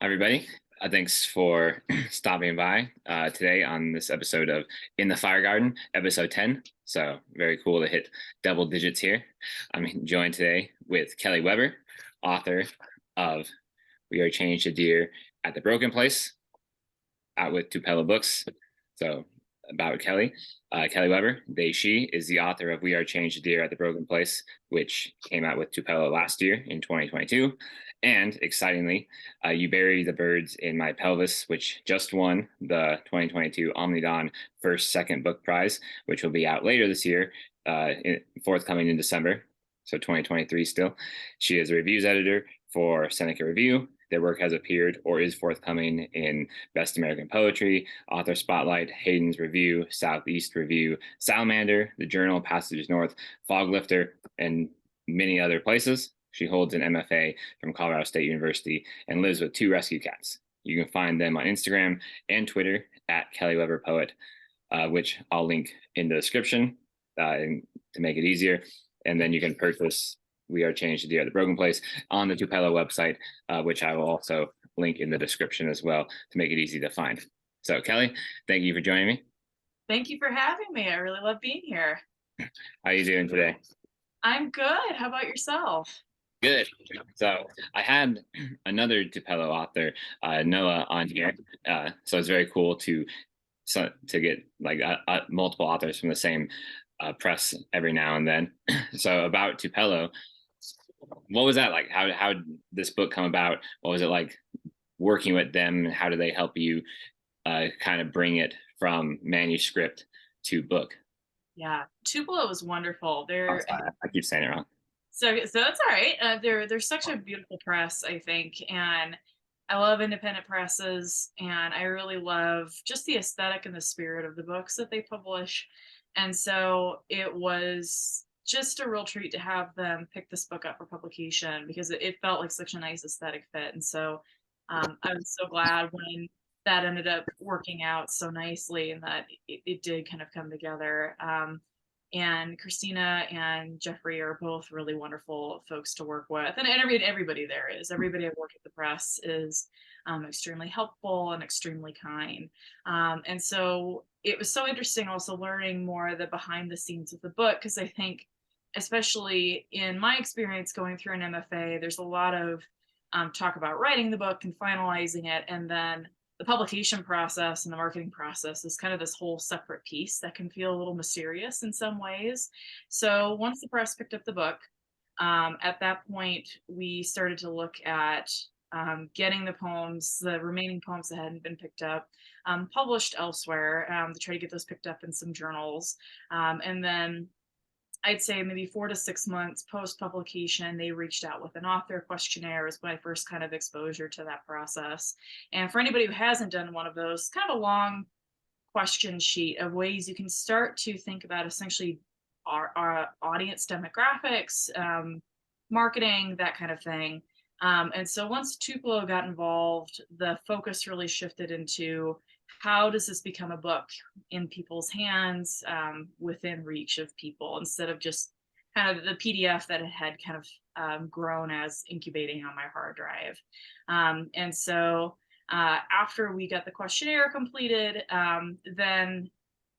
Everybody. Thanks for stopping by today on this episode of In the Fire Garden, episode 10. So, very cool to hit double digits here. I'm joined today with Kelly Weber, author of We Are Changed to Deer at the Broken Place, out with Tupelo Books. So, about Kelly. Kelly Weber, she is the author of We Are Changed to Deer at the Broken Place, which came out with Tupelo last year in 2022. And excitingly, You Bury the Birds in My Pelvis, which just won the 2022 Omnidon First Second Book Prize, which will be out later this year, forthcoming in December. So 2023 still. She is a reviews editor for Seneca Review. Their work has appeared or is forthcoming in Best American Poetry, Author Spotlight, Hayden's Review, Southeast Review, Salamander, The Journal, Passages North, Foglifter, and many other places. She holds an MFA from Colorado State University and lives with two rescue cats. You can find them on Instagram and Twitter at Kelly Weber Poet, which I'll link in the description to make it easier. And then you can purchase We Are Changed to Deer at the Broken Place on the Tupelo website, which I will also link in the description as well to make it easy to find. So, Kelly, thank you for joining me. Thank you for having me. I really love being here. How are you doing today? I'm good. How about yourself? Good. So I had another Tupelo author, Noah, on here. So it's very cool to get like multiple authors from the same press every now and then. So about Tupelo, what was that like? How did this book come about? What was it like working with them? How do they help you kind of bring it from manuscript to book? Yeah, Tupelo was wonderful. I'm sorry, I keep saying it wrong. So that's all right. They're such a beautiful press, I think, and I love independent presses, and I really love just the aesthetic and the spirit of the books that they publish. And so it was just a real treat to have them pick this book up for publication because it felt like such a nice aesthetic fit. And so I was so glad when that ended up working out so nicely and that it did kind of come together. And Christina and Jeffrey are both really wonderful folks to work with, and everybody there is. Everybody I work at the press is extremely helpful and extremely kind. And so it was so interesting also learning more of the behind the scenes of the book because I think, especially in my experience going through an MFA, there's a lot of talk about writing the book and finalizing it, and then the publication process and the marketing process is kind of this whole separate piece that can feel a little mysterious in some ways. So once the press picked up the book, at that point, we started to look at getting the poems, the remaining poems that hadn't been picked up, published elsewhere to try to get those picked up in some journals. And then I'd say maybe 4 to 6 months post publication, they reached out with an author questionnaire was my first kind of exposure to that process. And for anybody who hasn't done one of those, kind of a long question sheet of ways you can start to think about essentially our audience demographics, marketing, that kind of thing. And so once Tupelo got involved, the focus really shifted into how does this become a book in people's hands, within reach of people, instead of just kind of the PDF that it had kind of grown as incubating on my hard drive. And so after we got the questionnaire completed, then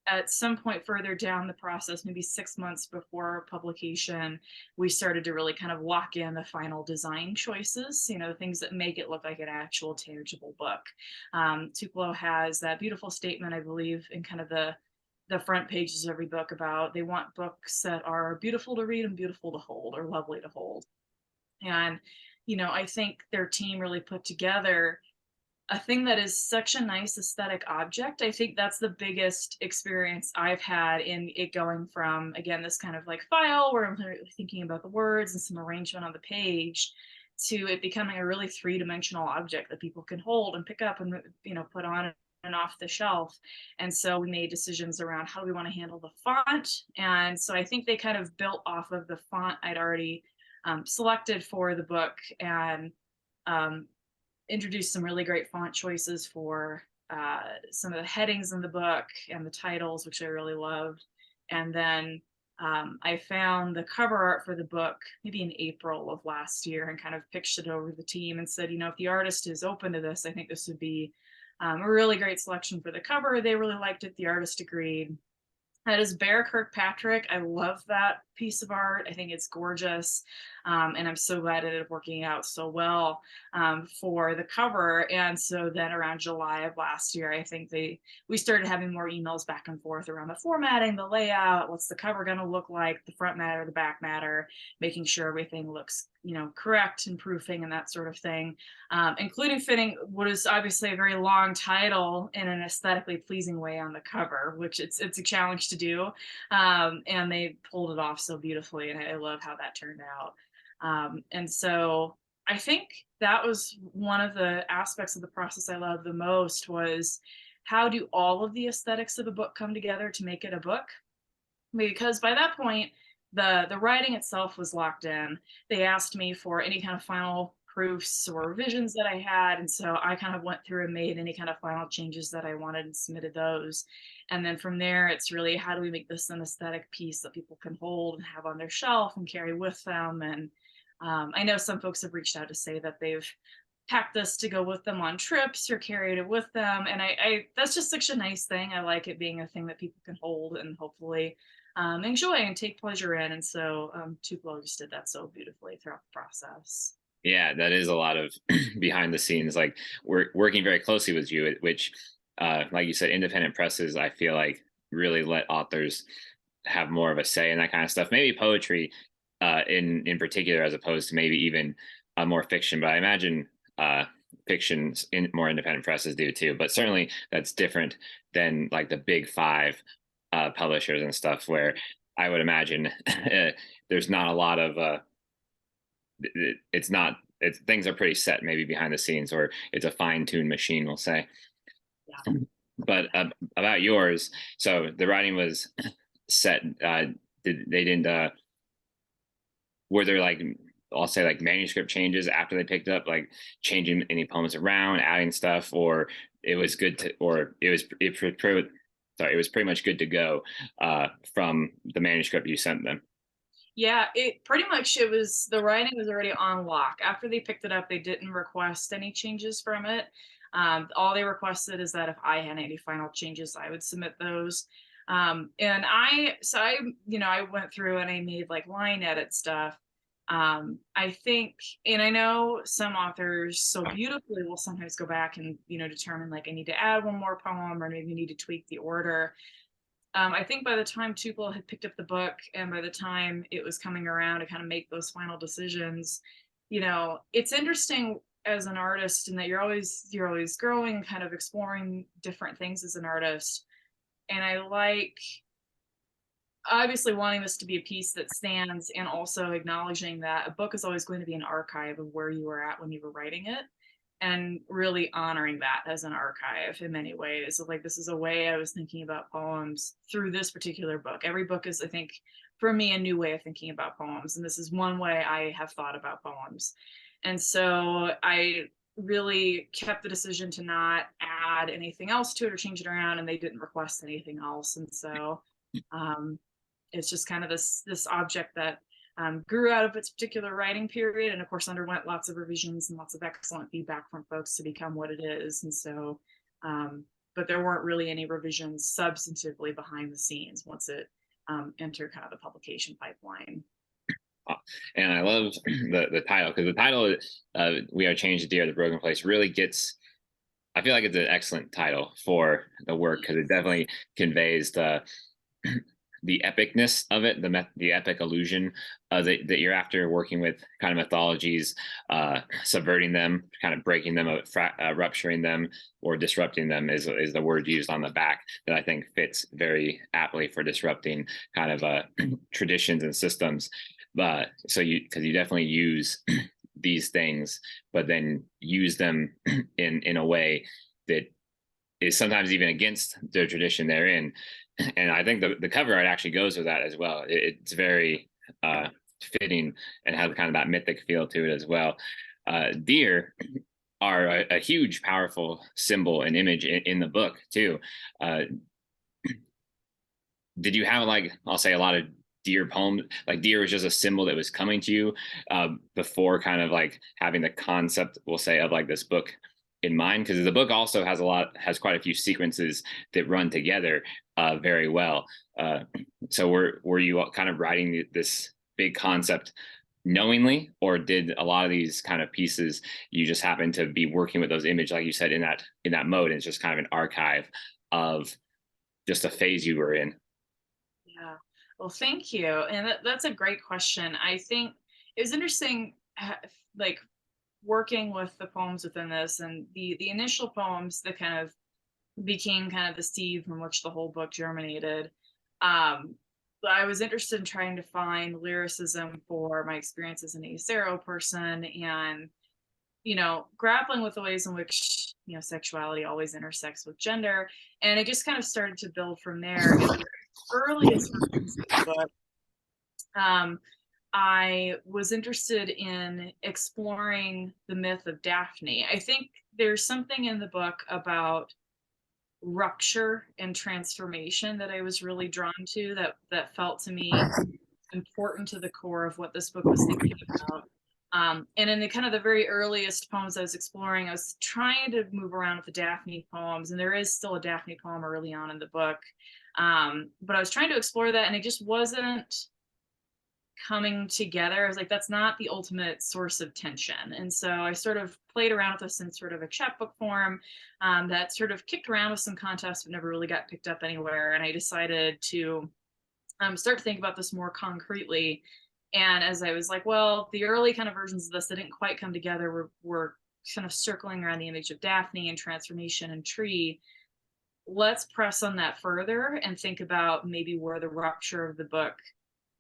at some point further down the process, maybe 6 months before publication, we started to really kind of lock in the final design choices, things that make it look like an actual tangible book. Tupelo has that beautiful statement, I believe, in kind of the front pages of every book about they want books that are beautiful to read and beautiful to hold, or lovely to hold. And, I think their team really put together a thing that is such a nice aesthetic object. I think that's the biggest experience I've had in it going from, again, this kind of like file where I'm thinking about the words and some arrangement on the page to it becoming a really three-dimensional object that people can hold and pick up and, put on and off the shelf. And so we made decisions around how do we want to handle the font. And so I think they kind of built off of the font I'd already selected for the book, and um, introduced some really great font choices for some of the headings in the book and the titles, which I really loved. And then I found the cover art for the book maybe in April of last year and kind of pitched it over to the team and said, if the artist is open to this, I think this would be a really great selection for the cover. They really liked it. The artist agreed. That is Bear Kirkpatrick. I love that piece of art. I think it's gorgeous. And I'm so glad it ended up working out so well for the cover. And so then around July of last year, I think we started having more emails back and forth around the formatting, the layout, what's the cover going to look like, the front matter, the back matter, making sure everything looks, correct and proofing and that sort of thing, including fitting what is obviously a very long title in an aesthetically pleasing way on the cover, which it's a challenge to do. And they pulled it off so beautifully, and I love how that turned out. And so I think that was one of the aspects of the process I loved the most, was how do all of the aesthetics of a book come together to make it a book? Because by that point, the writing itself was locked in. They asked me for any kind of final proofs or revisions that I had, and so I kind of went through and made any kind of final changes that I wanted and submitted those. And then from there, it's really, how do we make this an aesthetic piece that people can hold and have on their shelf and carry with them? And I know some folks have reached out to say that they've packed this to go with them on trips or carried it with them, and I that's just such a nice thing. I like it being a thing that people can hold and hopefully enjoy and take pleasure in. And so Tupelo just did that so beautifully throughout the process. Yeah, that is a lot of behind the scenes. Like, we're working very closely with you, which, like you said, independent presses, I feel like, really let authors have more of a say in that kind of stuff. Maybe poetry, in particular, as opposed to maybe even more fiction. But I imagine fictions in more independent presses do too. But certainly that's different than like the big five publishers and stuff, where I would imagine there's not a lot of it's not it's things are pretty set maybe behind the scenes, or it's a fine-tuned machine, we'll say. Yeah. But about yours, so the writing was set. They didn't were there, like, I'll say, like, manuscript changes after they picked up, like changing any poems around, adding stuff, or it was good to, or it was pretty much good to go from the manuscript you sent them. Yeah, it pretty much, it was, the writing was already on lock. After they picked it up, they didn't request any changes from it. All they requested is that if I had any final changes, I would submit those. And I went through and I made like line edit stuff. I think, and I know some authors so beautifully will sometimes go back and, determine like I need to add one more poem or maybe need to tweak the order. I think by the time Tupelo had picked up the book and by the time it was coming around to kind of make those final decisions, it's interesting as an artist in that you're always growing, kind of exploring different things as an artist. And I like, obviously, wanting this to be a piece that stands, and also acknowledging that a book is always going to be an archive of where you were at when you were writing it, and really honoring that as an archive in many ways. So, like, this is a way I was thinking about poems through this particular book. Every book is, I think, for me, a new way of thinking about poems, and this is one way I have thought about poems. And so I really kept the decision to not add anything else to it or change it around, and they didn't request anything else. And so it's just kind of this object that grew out of its particular writing period, and of course underwent lots of revisions and lots of excellent feedback from folks to become what it is. And so, but there weren't really any revisions substantively behind the scenes once it entered kind of the publication pipeline. And I love the title, because the title, "We Are Changed the Deer of the Broken Place," really gets. I feel like it's an excellent title for the work, because it definitely conveys the epicness of it, the epic illusion that you're after, working with kind of mythologies, subverting them, kind of breaking them, rupturing them, or disrupting them is the word used on the back, that I think fits very aptly for disrupting kind of traditions and systems. But so because you definitely use these things, but then use them in a way that is sometimes even against the tradition they're in. And I think the cover art actually goes with that as well. It's very fitting and has kind of that mythic feel to it as well. Deer are a huge, powerful symbol and image in the book too. Did you have, like, I'll say, a lot of Deer poem, like Deer was just a symbol that was coming to you before kind of like having the concept, we'll say, of like this book in mind? Because the book also has quite a few sequences that run together very well. So were you kind of writing this big concept knowingly, or did a lot of these kind of pieces you just happen to be working with those images, like you said, in that mode, and it's just kind of an archive of just a phase you were in? Yeah. Well, thank you. And that's a great question. I think it was interesting, like working with the poems within this, and the initial poems that kind of became kind of the seed from which the whole book germinated. But I was interested in trying to find lyricism for my experience as an asero person, and grappling with the ways in which sexuality always intersects with gender. And it just kind of started to build from there. In the earliest versions of the book, um, I was interested in exploring the myth of Daphne. I think there's something in the book about rupture and transformation that I was really drawn to, that felt to me important to the core of what this book was thinking about. And in the kind of the very earliest poems I was exploring, I was trying to move around with the Daphne poems, and there is still a Daphne poem early on in the book. But I was trying to explore that, and it just wasn't coming together. I was like, that's not the ultimate source of tension. And so I sort of played around with this in sort of a chapbook form, that sort of kicked around with some contests, but never really got picked up anywhere. And I decided to start to think about this more concretely. And as I was like, well, the early kind of versions of this that didn't quite come together were kind of circling around the image of Daphne and transformation and tree. Let's press on that further and think about maybe where the rupture of the book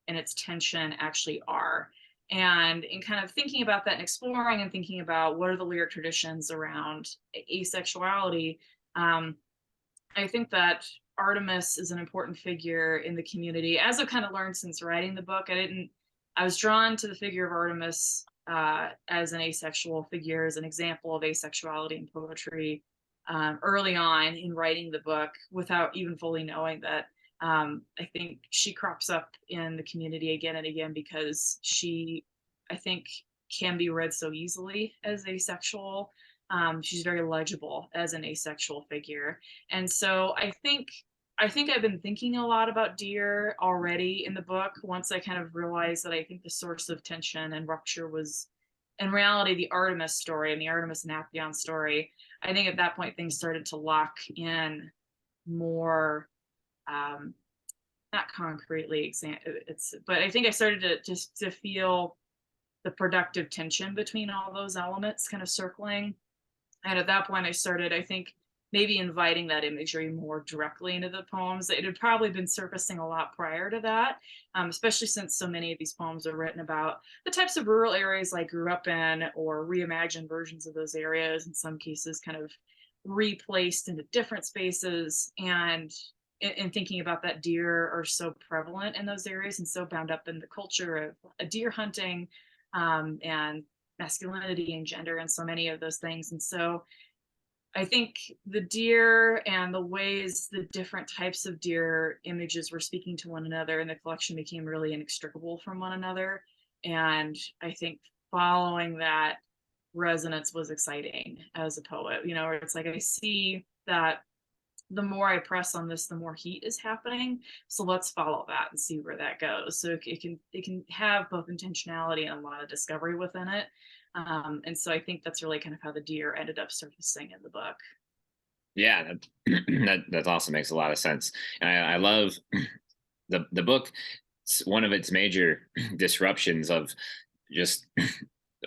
and its tension actually are. And in kind of thinking about that and exploring and thinking about what are the lyric traditions around asexuality, I think that Artemis is an important figure in the community. As I've kind of learned since writing the book, I was drawn to the figure of Artemis as an asexual figure, as an example of asexuality in poetry early on in writing the book, without even fully knowing that. I think she crops up in the community again and again because she, I think, can be read so easily as asexual. She's very legible as an asexual figure. And so I think I've been thinking a lot about Deer already in the book, once I kind of realized that I think the source of tension and rupture was in reality the Artemis story and the Artemis and Apion story. I think at that point things started to lock in more, not concretely, but I think I started to just to feel the productive tension between all those elements kind of circling. And at that point I started, I think, maybe inviting that imagery more directly into the poems. It had probably been surfacing a lot prior to that, especially since so many of these poems are written about the types of rural areas I grew up in, or reimagined versions of those areas, in some cases kind of replaced into different spaces. And in thinking about that, deer are so prevalent in those areas and so bound up in the culture of a deer hunting, and masculinity and gender and so many of those things. And so I think the deer and the ways the different types of deer images were speaking to one another in the collection became really inextricable from one another. And I think following that resonance was exciting as a poet, where it's like I see that the more I press on this, the more heat is happening. So let's follow that and see where that goes. So it can have both intentionality and a lot of discovery within it. And so I think that's really kind of how the deer ended up surfacing in the book. Yeah, that's awesome. Makes a lot of sense. And I love the book. One of its major disruptions of just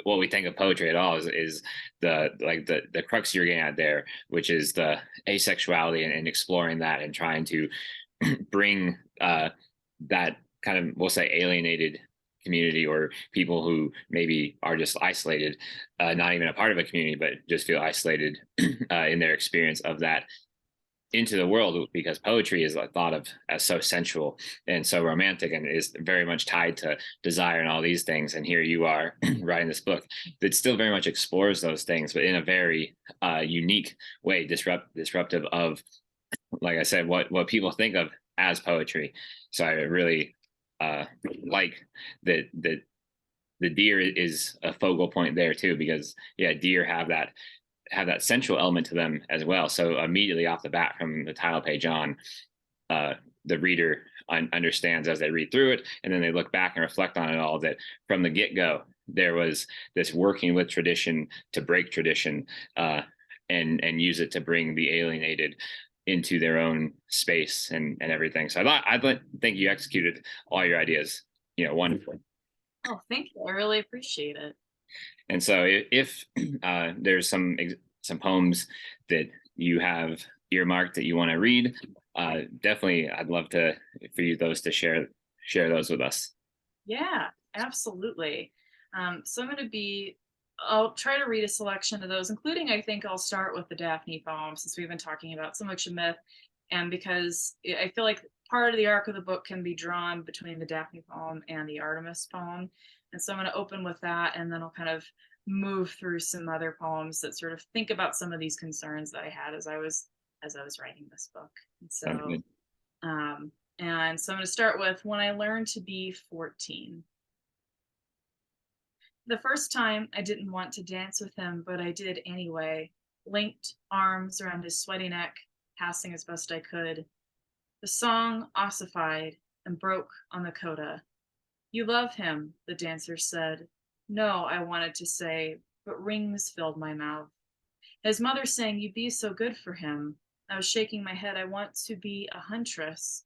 what we think of poetry at all is the crux you're getting at there, which is the asexuality, and exploring that and trying to bring that kind of, we'll say, alienated community, or people who maybe are just isolated, not even a part of a community, but just feel isolated in their experience of that, into the world, because poetry is thought of as so sensual and so romantic, and is very much tied to desire and all these things. And here you are writing this book that still very much explores those things, but in a very unique way, disruptive of, like I said, what people think of as poetry. So I really like the deer is a focal point there too, because yeah, deer have that sensual element to them as well. So immediately off the bat from the title page on, uh, the reader understands as they read through it, and then they look back and reflect on it all, that from the get-go there was this working with tradition to break tradition, and use it to bring the alienated into their own space and everything. So think you executed all your ideas, wonderfully. Oh, thank you. I really appreciate it. And so if there's some poems that you have earmarked that you want to read, definitely I'd love for you those to share those with us. Yeah, absolutely. So I'll try to read a selection of those, including, I think I'll start with the Daphne poem, since we've been talking about so much of myth, and because I feel like part of the arc of the book can be drawn between the Daphne poem and the Artemis poem. And so I'm going to open with that, and then I'll kind of move through some other poems that sort of think about some of these concerns that I had as I was writing this book. And so, and so I'm going to start with When I Learned to Be 14. The first time I didn't want to dance with him, but I did anyway, linked arms around his sweaty neck, passing as best I could. The song ossified and broke on the coda. You love him, the dancer said. No, I wanted to say, but rings filled my mouth. His mother saying, you'd be so good for him. I was shaking my head. I want to be a huntress.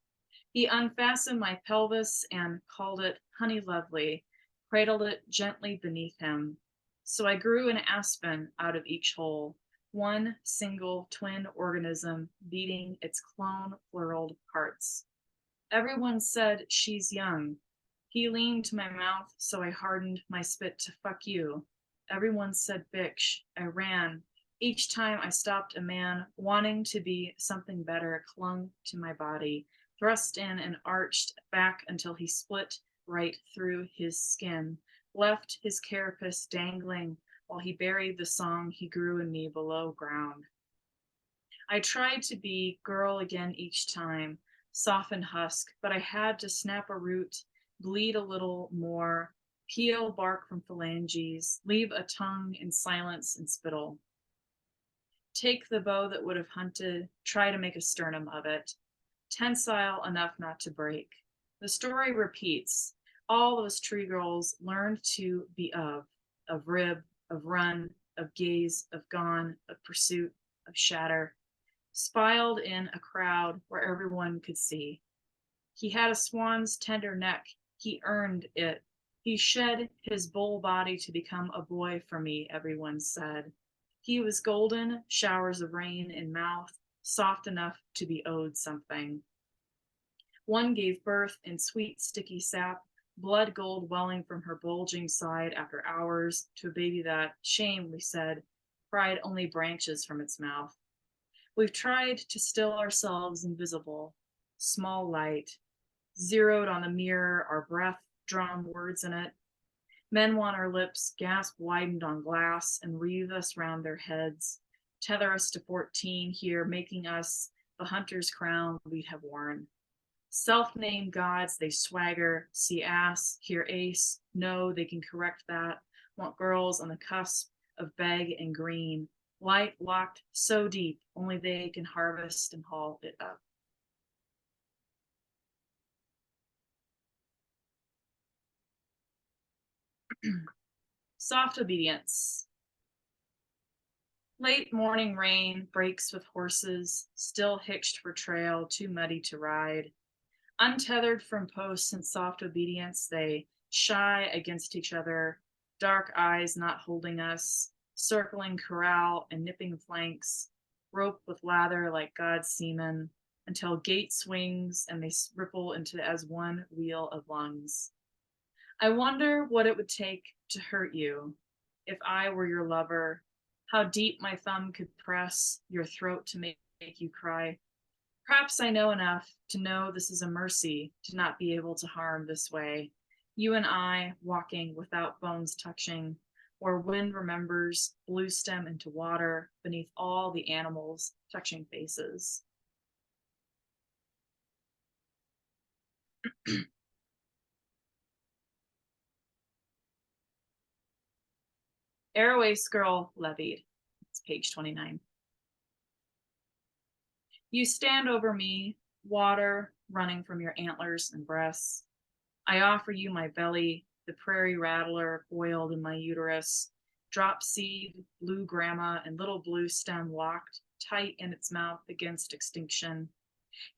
He unfastened my pelvis and called it Honey Lovely, cradled it gently beneath him. So I grew an aspen out of each hole, one single twin organism beating its clone pluraled parts. Everyone said she's young. He leaned to my mouth, so I hardened my spit to fuck you. Everyone said bitch. I ran. Each time I stopped, a man wanting to be something better clung to my body, thrust in and arched back until he split right through his skin, left his carapace dangling while he buried the song he grew in me below ground. I tried to be girl again each time, soften husk, but I had to snap a root, bleed a little more, peel bark from phalanges, leave a tongue in silence and spittle. Take the bow that would have hunted, try to make a sternum of it, tensile enough not to break. The story repeats. All those tree girls learned to be of rib, of run, of gaze, of gone, of pursuit, of shatter, spiled in a crowd where everyone could see. He had a swan's tender neck. He earned it. He shed his bull body to become a boy for me, everyone said. He was golden, showers of rain in mouth, soft enough to be owed something. One gave birth in sweet, sticky sap, blood gold welling from her bulging side after hours, to a baby that, shame, we said, cried only branches from its mouth. We've tried to still ourselves invisible, small light, zeroed on the mirror, our breath, drawn words in it. Men want our lips, gasp widened on glass, and wreathe us round their heads, tether us to 14 here, making us the hunter's crown we'd have worn. Self-named gods, they swagger, see ass, hear ace, know they can correct that, want girls on the cusp of beg and green, light locked so deep, only they can harvest and haul it up. Soft obedience. Late morning rain breaks with horses, still hitched for trail, too muddy to ride. Untethered from posts in soft obedience, they shy against each other, dark eyes not holding us, circling corral and nipping flanks, rope with lather like God's seamen, until gate swings and they ripple into as one wheel of lungs. I wonder what it would take to hurt you if I were your lover, how deep my thumb could press your throat to make you cry. Perhaps I know enough to know this is a mercy to not be able to harm this way. You and I walking without bones touching, where wind remembers blue stem into water beneath all the animals touching faces. Airway Skrull levied. It's page 29. You stand over me, water running from your antlers and breasts. I offer you my belly, the prairie rattler boiled in my uterus, drop seed, blue grandma, and little blue stem locked tight in its mouth against extinction.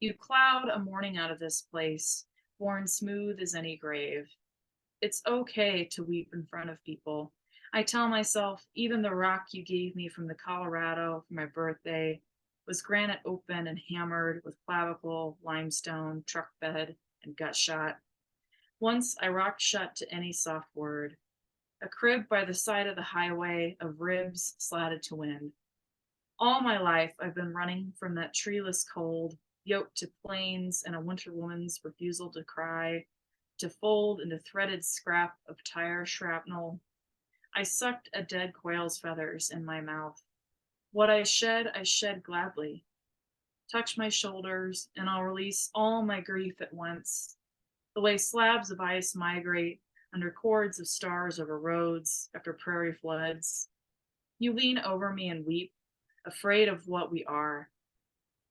You cloud a morning out of this place, born smooth as any grave. It's okay to weep in front of people. I tell myself, even the rock you gave me from the Colorado for my birthday was granite open and hammered with clavicle, limestone, truck bed, and gut shot. Once I rocked shut to any soft word. A crib by the side of the highway of ribs slatted to wind. All my life I've been running from that treeless cold, yoked to plains and a winter woman's refusal to cry, to fold into threaded scrap of tire shrapnel. I sucked a dead quail's feathers in my mouth. What I shed gladly. Touch my shoulders, and I'll release all my grief at once. The way slabs of ice migrate under cords of stars over roads after prairie floods. You lean over me and weep, afraid of what we are.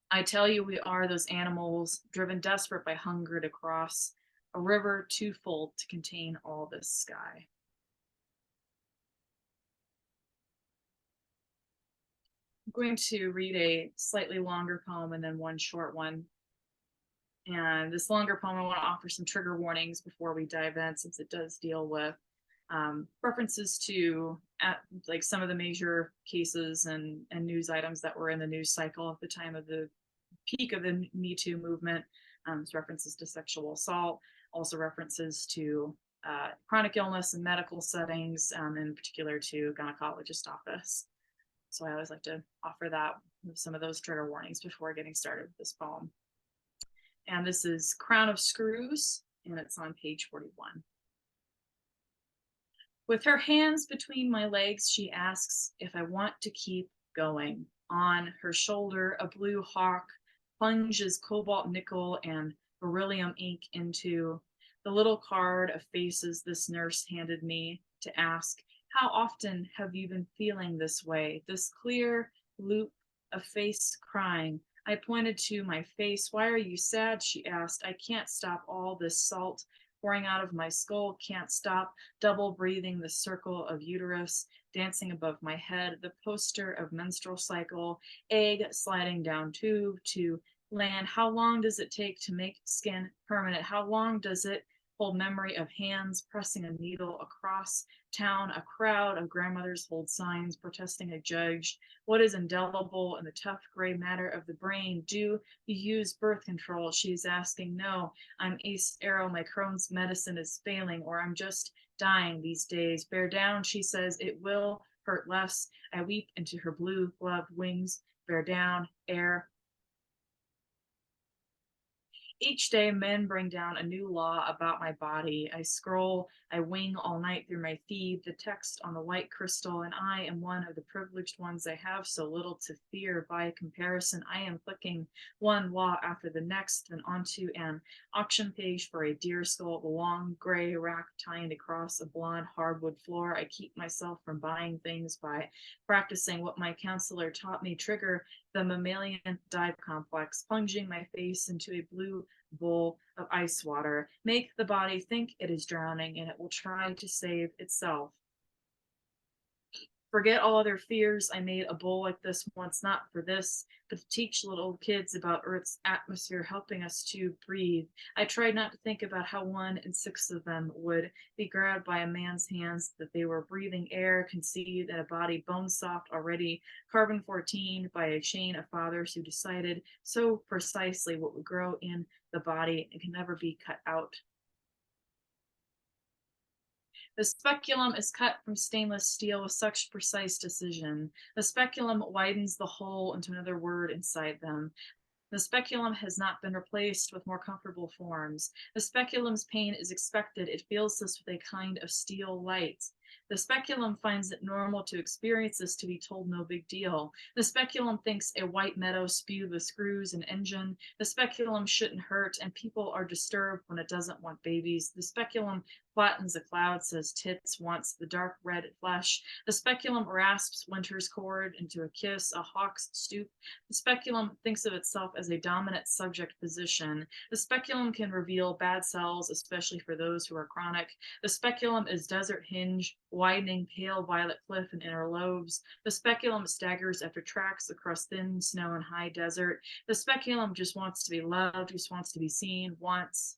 I tell you we are those animals driven desperate by hunger to cross a river too full to contain all this sky. I'm going to read a slightly longer poem and then one short one. And this longer poem, I want to offer some trigger warnings before we dive in, since it does deal with references to like some of the major cases and news items that were in the news cycle at the time of the peak of the Me Too movement. References to sexual assault, also references to chronic illness and medical settings, in particular to gynecologist office. So I always like to offer that with some of those trigger warnings before getting started with this poem. And this is Crown of Screws, and it's on page 41. With her hands between my legs, she asks if I want to keep going. On her shoulder, a blue hawk plunges cobalt nickel and beryllium ink into the little card of faces this nurse handed me to ask, how often have you been feeling this way? This clear loop of face crying. I pointed to my face. Why are you sad? She asked. I can't stop all this salt pouring out of my skull. Can't stop double breathing the circle of uterus dancing above my head. The poster of menstrual cycle, egg sliding down tube to land. How long does it take to make skin permanent? How long does it hold memory of hands pressing a needle across town? A crowd of grandmothers hold signs protesting a judge. What is indelible in the tough gray matter of the brain? Do you use birth control? She's asking. No, I'm ace arrow. My Crohn's medicine is failing, or I'm just dying these days. Bear down, she says. It will hurt less. I weep into her blue gloved wings. Bear down, air. Each day, men bring down a new law about my body. I scroll, I wing all night through my feed, the text on the white crystal, and I am one of the privileged ones. I have so little to fear. By comparison, I am clicking one law after the next, then onto an auction page for a deer skull, the long gray rack tying across a blonde hardwood floor. I keep myself from buying things by practicing what my counselor taught me. Trigger the mammalian dive complex, plunging my face into a blue bowl of ice water. Make the body think it is drowning and it will try to save itself. Forget all other fears. I made a bowl like this once, not for this, but to teach little kids about Earth's atmosphere, helping us to breathe. I tried not to think about how 1 in 6 of them would be grabbed by a man's hands, that they were breathing air conceived in a body bone soft already, carbon 14 by a chain of fathers who decided so precisely what would grow in the body and can never be cut out. The speculum is cut from stainless steel with such precise decision. The speculum widens the hole into another word inside them. The speculum has not been replaced with more comfortable forms. The speculum's pain is expected. It feels this with a kind of steel light. The speculum finds it normal to experience this to be told no big deal. The speculum thinks a white meadow spewed with screws and engine. The speculum shouldn't hurt, and people are disturbed when it doesn't want babies. The speculum flattens a cloud, says tits wants the dark red flesh. The speculum rasps winter's cord into a kiss, a hawk's stoop. The speculum thinks of itself as a dominant subject position. The speculum can reveal bad cells, especially for those who are chronic. The speculum is desert hinge, widening pale violet cliff and inner lobes. The speculum staggers after tracks across thin snow and high desert. The speculum just wants to be loved, just wants to be seen, wants.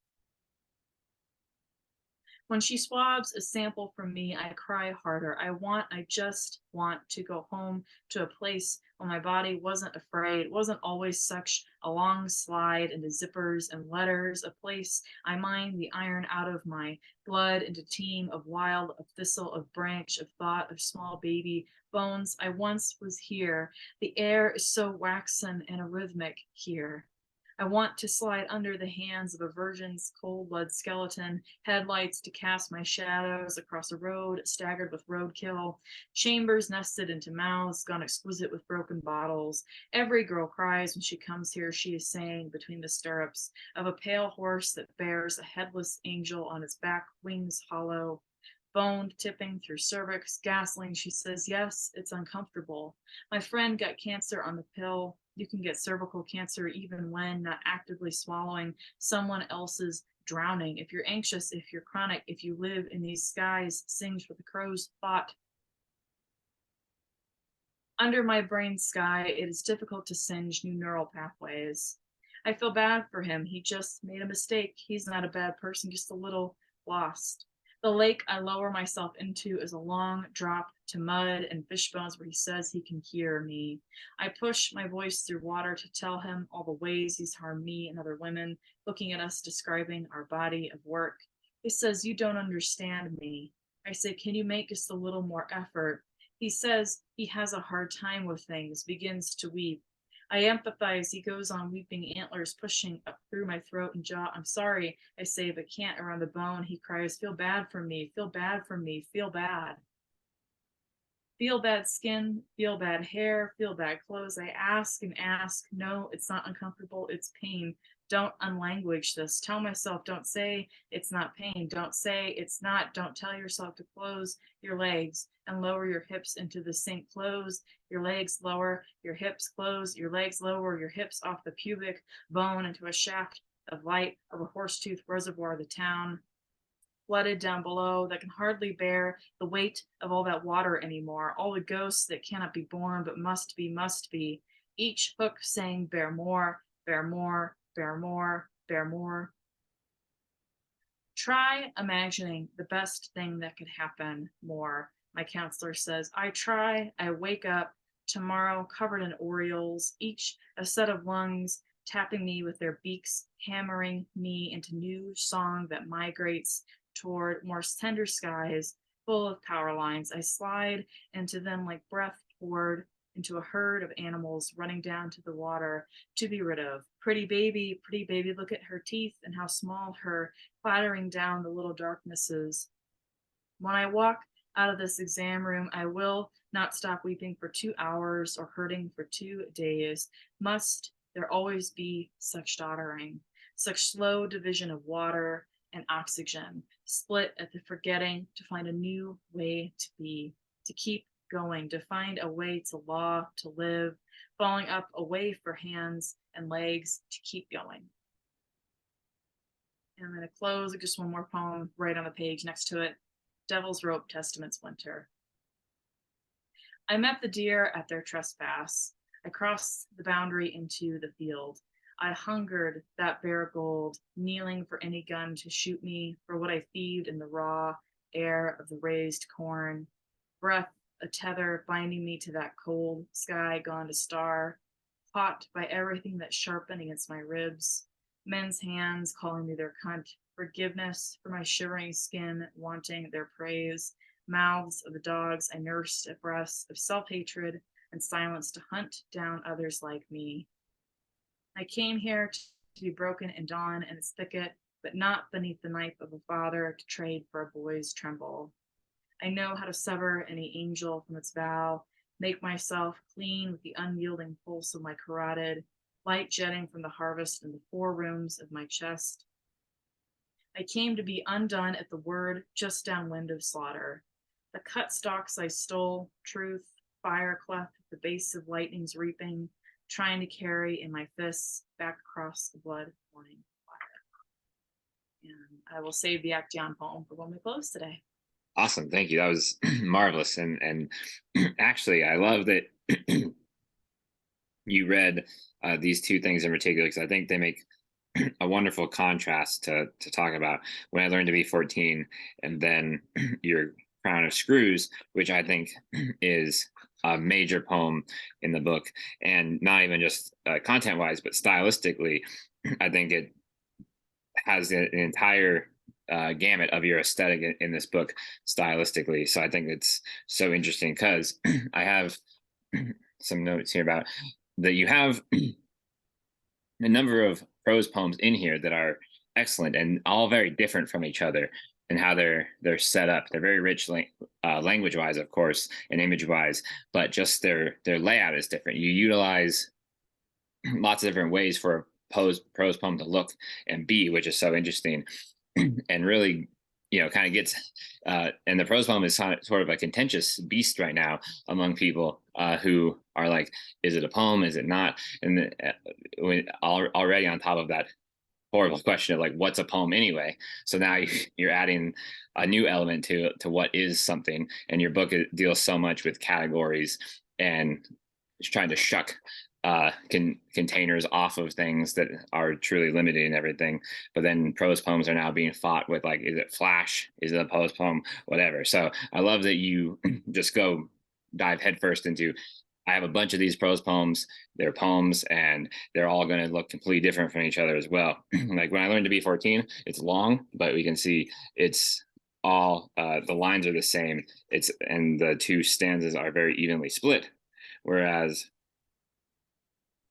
When she swabs a sample from me, I cry harder. I just want to go home to a place where my body wasn't afraid, wasn't always such a long slide into zippers and letters, a place I mine the iron out of my blood into team of wild, of thistle, of branch, of thought, of small baby bones. I once was here. The air is so waxen and arrhythmic here. I want to slide under the hands of a virgin's cold blood skeleton, headlights to cast my shadows across a road staggered with roadkill, chambers nested into mouths gone exquisite with broken bottles. Every girl cries when she comes here, she is saying between the stirrups of a pale horse that bears a headless angel on its back, wings hollow. Bone tipping through cervix, gasoline. She says, yes, it's uncomfortable. My friend got cancer on the pill. You can get cervical cancer even when not actively swallowing someone else's drowning. If you're anxious, if you're chronic, if you live in these skies, sings with the crow's thought. Under my brain sky, it is difficult to singe new neural pathways. I feel bad for him. He just made a mistake. He's not a bad person, just a little lost. The lake I lower myself into is a long drop to mud and fish bones where he says he can hear me. I push my voice through water to tell him all the ways he's harmed me and other women, looking at us, describing our body of work. He says, you don't understand me. I say, can you make just a little more effort? He says he has a hard time with things, begins to weep. I empathize. He goes on weeping, antlers pushing up through my throat and jaw. I'm sorry, I say, but can't around the bone. He cries, feel bad for me, feel bad for me, feel bad. Feel bad skin, feel bad hair, feel bad clothes. I ask and ask. No, it's not uncomfortable, it's pain. Don't unlanguage this. Tell myself, don't say it's not pain. Don't say it's not. Don't tell yourself to close your legs and lower your hips into the sink. Close your legs, lower your hips, close your legs, lower your hips off the pubic bone into a shaft of light of a horsetooth reservoir of the town. Flooded down below that can hardly bear the weight of all that water anymore, all the ghosts that cannot be born but must be, must be. Each hook saying, bear more, bear more, bear more, bear more. Try imagining the best thing that could happen more, my counselor says. I try, I wake up tomorrow covered in Orioles, each a set of lungs tapping me with their beaks, hammering me into new song that migrates toward more tender skies full of power lines. I slide into them like breath poured into a herd of animals running down to the water to be rid of. Pretty baby, look at her teeth and how small her clattering down the little darknesses. When I walk out of this exam room, I will not stop weeping for 2 hours or hurting for 2 days. Must there always be such doddering, such slow division of water and oxygen, split at the forgetting to find a new way to be, to keep going, to find a way to law, to live, falling up away for hands and legs to keep going. And I'm going to close with just one more poem right on the page next to it. Devil's Rope, Testament's Winter. I met the deer at their trespass. I crossed the boundary into the field. I hungered that bare gold, kneeling for any gun to shoot me for what I thieved in the raw air of the raised corn. Breath, a tether binding me to that cold sky gone to star, caught by everything that's sharpened against my ribs. Men's hands calling me their cunt, forgiveness for my shivering skin, wanting their praise. Mouths of the dogs I nursed at breasts of self-hatred and silence to hunt down others like me. I came here to be broken in dawn and its thicket, but not beneath the knife of a father to trade for a boy's tremble. I know how to sever any angel from its vow, make myself clean with the unyielding pulse of my carotid, light jetting from the harvest in the 4 rooms of my chest. I came to be undone at the word just downwind of slaughter. The cut stalks I stole, truth, fire cleft at the base of lightning's reaping, trying to carry in my fists back across the blood morning fire. And I will save the Actaeon poem for when we close today. Awesome. Thank you. That was marvelous. And actually, I love that you read these two things in particular, because I think they make a wonderful contrast to talk about When I Learned to Be 14, and then your Crown of Screws, which I think is a major poem in the book, and not even just content wise, but stylistically. I think it has an entire gamut of your aesthetic in this book stylistically. So I think it's so interesting, because I have some notes here about that. You have a number of prose poems in here that are excellent and all very different from each other, and how they're set up. They're very rich language wise, of course, and image wise, but just their layout is different. You utilize lots of different ways for a prose poem to look and be, which is so interesting. And really, kind of gets and the prose poem is sort of a contentious beast right now among people who are like, is it a poem, is it not? And already on top of that horrible question of like, what's a poem anyway? So now you're adding a new element to what is something. And your book deals so much with categories and trying to shuck containers off of things that are truly limiting everything. But then prose poems are now being fought with, like, is it flash, is it a prose poem, whatever. So I love that you just go dive headfirst into, I have a bunch of these prose poems, they're poems, and they're all going to look completely different from each other as well. Like When I Learned to Be 14, it's long, but we can see it's all the lines are the same, and the two stanzas are very evenly split, whereas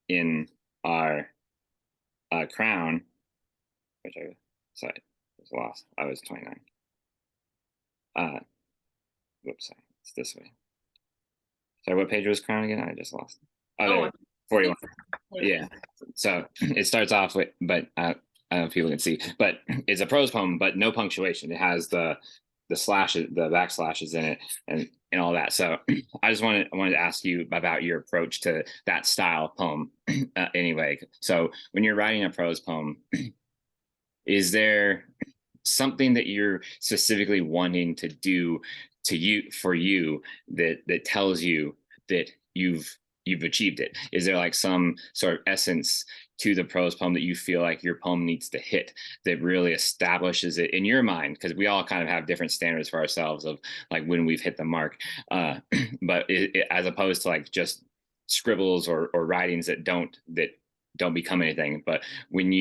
in our Crown, which I was lost. I was 29. Whoops, sorry. It's this way. Sorry, what page was Crown again? I just lost. Oh, there, 41. Yeah. So it starts off with, but I don't know if people can see, but it's a prose poem, but no punctuation. It has the slashes, the backslashes in it, and all that. So I wanted to ask you about your approach to that style poem. Anyway, so when you're writing a prose poem, is there something that you're specifically wanting to do for you that tells you that you've achieved it? Is there like some sort of essence to the prose poem that you feel like your poem needs to hit, that really establishes it in your mind? Because we all kind of have different standards for ourselves of like when we've hit the mark, but as opposed to like just scribbles or writings that don't become anything. But when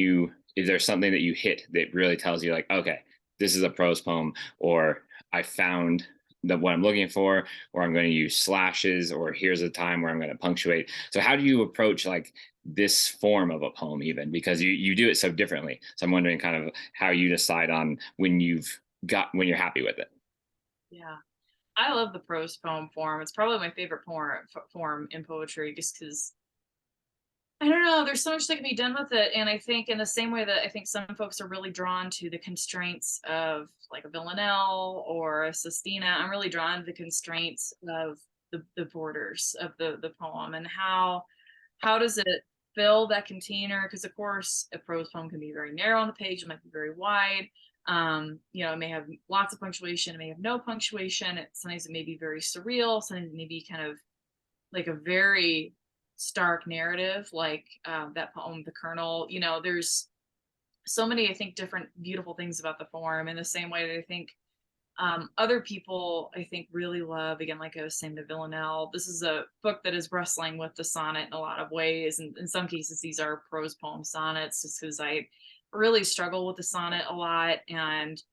is there something that you hit that really tells you like, okay, this is a prose poem, or I found what I'm looking for, or I'm going to use slashes, or here's a time where I'm going to punctuate? So how do you approach like this form of a poem, even because you do it so differently? So I'm wondering kind of how you decide on when you're happy with it. Yeah, I love the prose poem form. It's probably my favorite form in poetry, just because I don't know, there's so much that can be done with it. And I think in the same way that I think some folks are really drawn to the constraints of like a Villanelle or a Sestina, I'm really drawn to the constraints of the borders of the poem, and how does it fill that container? Because of course a prose poem can be very narrow on the page, it might be very wide. It may have lots of punctuation, it may have no punctuation. Sometimes it may be very surreal, sometimes it may be kind of like a very stark narrative, like that poem The Colonel. There's so many, I think, different beautiful things about the form, in the same way that I think other people, I think, really love, again, like I was saying, the Villanelle. This is a book that is wrestling with the sonnet in a lot of ways, and in some cases these are prose poem sonnets, just because I really struggle with the sonnet a lot. And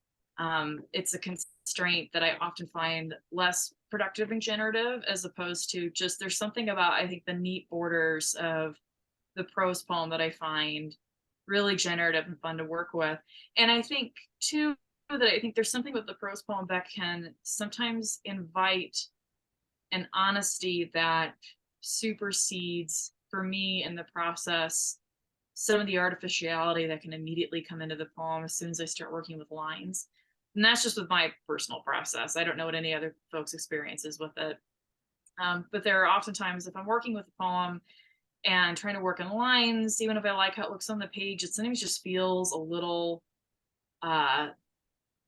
it's a constraint that I often find less productive and generative, as opposed to just, there's something about, I think, the neat borders of the prose poem that I find really generative and fun to work with. And I think too, that I think there's something with the prose poem that can sometimes invite an honesty that supersedes, for me in the process, some of the artificiality that can immediately come into the poem as soon as I start working with lines. And that's just with my personal process. I don't know what any other folks' experiences with it. But there are oftentimes, if I'm working with a poem and trying to work in lines, even if I like how it looks on the page, it sometimes just feels a little uh,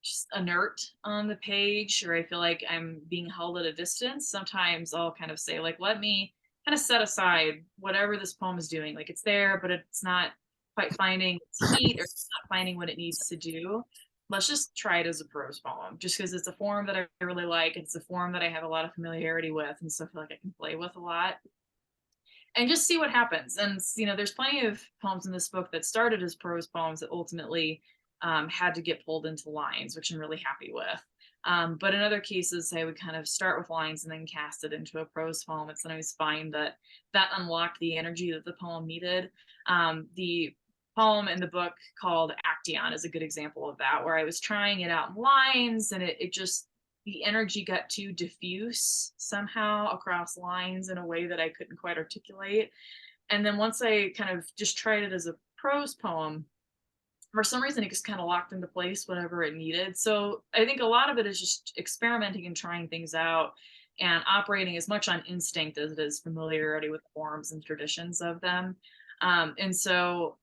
just inert on the page, or I feel like I'm being held at a distance. Sometimes I'll kind of say, like, let me kind of set aside whatever this poem is doing. Like, it's there, but it's not quite finding its heat, or it's not finding what it needs to do. Let's just try it as a prose poem, just because it's a form that I really like. It's a form that I have a lot of familiarity with, and so I feel like I can play with a lot and just see what happens. And there's plenty of poems in this book that started as prose poems that ultimately had to get pulled into lines, which I'm really happy with. But in other cases, I would kind of start with lines and then cast it into a prose poem. And sometimes find that that unlocked the energy that the poem needed. The poem in the book called Actaeon is a good example of that, where I was trying it out in lines, and it just, the energy got too diffuse somehow across lines in a way that I couldn't quite articulate. And then once I kind of just tried it as a prose poem, for some reason it just kind of locked into place whatever it needed. So I think a lot of it is just experimenting and trying things out and operating as much on instinct as it is familiarity with forms and traditions of them. And so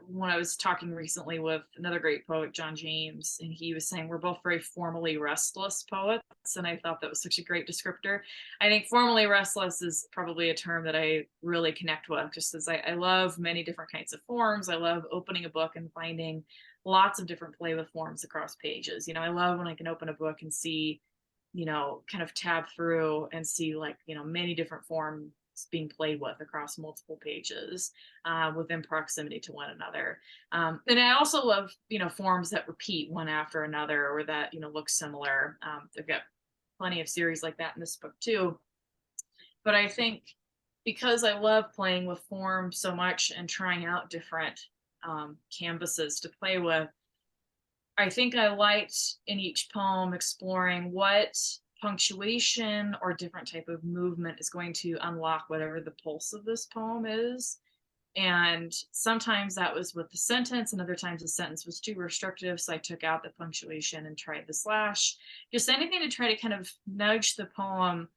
when I was talking recently with another great poet, John James, and he was saying we're both very formally restless poets. And I thought that was such a great descriptor. I think formally restless is probably a term that I really connect with, just as I love many different kinds of forms. I love opening a book and finding lots of different play with forms across pages. I love when I can open a book and see, kind of tab through and see, like, many different forms being played with across multiple pages within proximity to one another. And I also love, forms that repeat one after another, or that, look similar. I've got plenty of series like that in this book too. But I think because I love playing with form so much and trying out different canvases to play with, I think I liked in each poem exploring what punctuation or different type of movement is going to unlock whatever the pulse of this poem is. And sometimes that was with the sentence, and other times the sentence was too restrictive, so I took out the punctuation and tried the slash. Just anything to try to kind of nudge the poem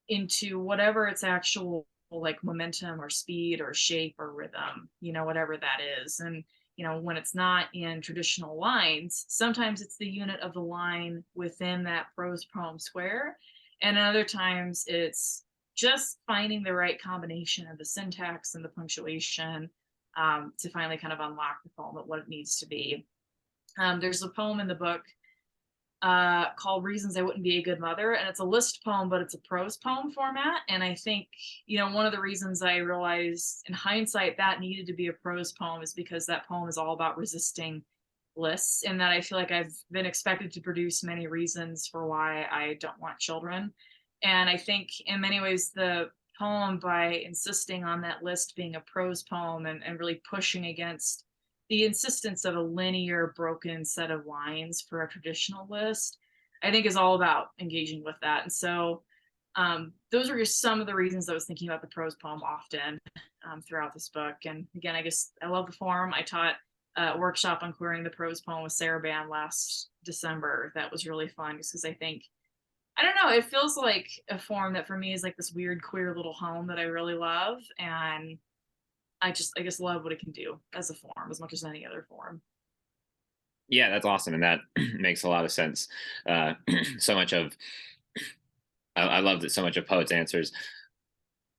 into whatever its actual, like, momentum or speed or shape or rhythm, whatever that is. And when it's not in traditional lines, sometimes it's the unit of the line within that prose poem square. And other times it's just finding the right combination of the syntax and the punctuation to finally kind of unlock the poem at what it needs to be. There's a poem in the book called Reasons I Wouldn't Be a Good Mother. And it's a list poem, but it's a prose poem format. And I think, one of the reasons I realized in hindsight that needed to be a prose poem is because that poem is all about resisting lists, and that I feel like I've been expected to produce many reasons for why I don't want children. And I think in many ways, the poem, by insisting on that list being a prose poem and really pushing against the insistence of a linear broken set of lines for a traditional list, I think is all about engaging with that. And so those are just some of the reasons I was thinking about the prose poem often throughout this book. And again, I guess I love the form. I taught a workshop on querying the prose poem with Sarah Band last December. That was really fun, just because I think, I don't know, it feels like a form that for me is like this weird queer little home that I really love. And I guess love what it can do as a form as much as any other form. Yeah, that's awesome, and that makes a lot of sense. Uh, so much of I love that so much of Poet's answers